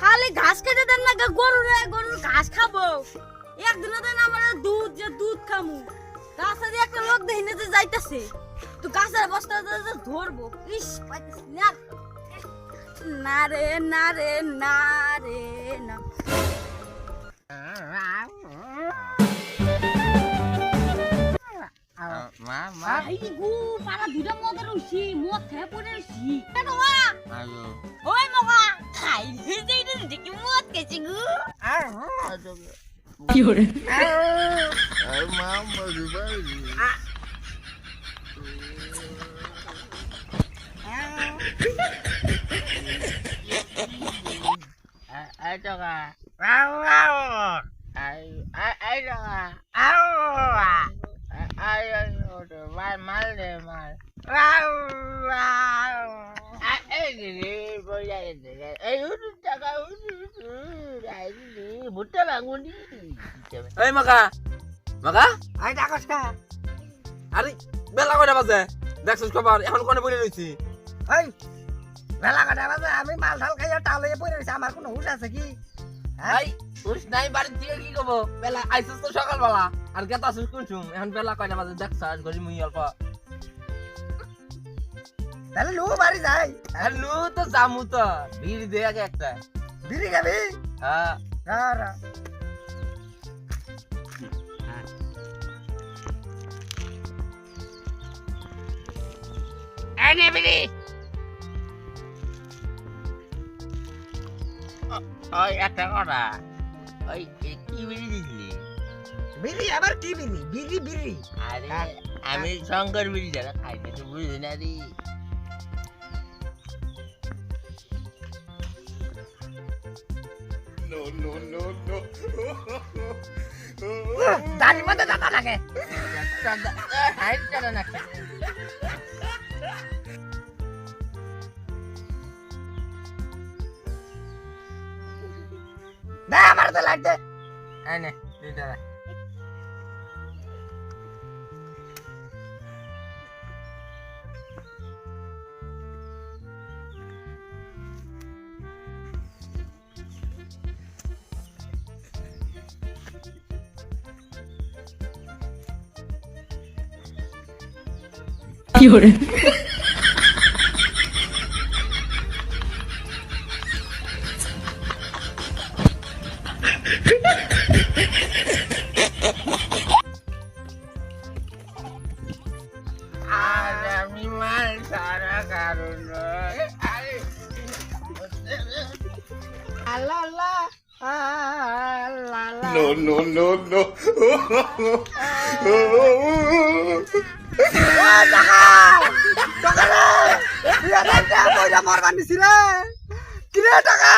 খালি ঘাস খেতে দেন না গরুর ঘাস খাবো একদিনও দেন আমার দুধ খামু রাস্তা দিয়ে একটা লোক দেখি না যে যাইতেছে তো গাছের বস্তা ধরবো ইস পাইতেছি না না রে না রে না রে না এই গু পাড়া দুটা মদের রইছি মদ খেয়ে পড়ে রইছি ওই মগা খাই যে এটা দেখি মদ খেয়েছি গু কি করে এই মাকা মাকা আই ডাকস কা আরে বেলা কয়টা বাজে দেখছিস খবর এখন কোনে পড়ে রইছি এই বেলা কাটা বাজে আমি মাল ঢাল খাইয়া টালে পড়ে রইছি আমার কোনো হুঁশ আছে কি এই উস নাই বাড়ি থেকে কি কব বেলা আইছিস তো সকালবেলা আর গেতা আসিস কোনছুম এখন বেলা কয়টা বাজে দেখছাস গরি মুই অল্প তাহলে লু বাড়ি যাই আর নু তো জামু তো ভিড় দে আগে একটা বিড়ি খাবি হ্যাঁ আর এনে বিড়ি ওই একটা কথা ওই কি বিড়ি দিলি বিড়ি আবার কি বিড়ি বিড়ি বিড়ি আরে আমি শঙ্কর বিড়ি যারা খাইতে তো বুঝি না রে দাড়ির মধ্যে দাদা লাগে হাইট চালা না না আমার তো লাগছে এনে দুইটা কি করে আর আমি মাল সারা কারণ আল্লাহ আল্লাহ আল্লাহ No, no, no, no. টাকা টাকা রে মরবার নিছি রে কি রে টাকা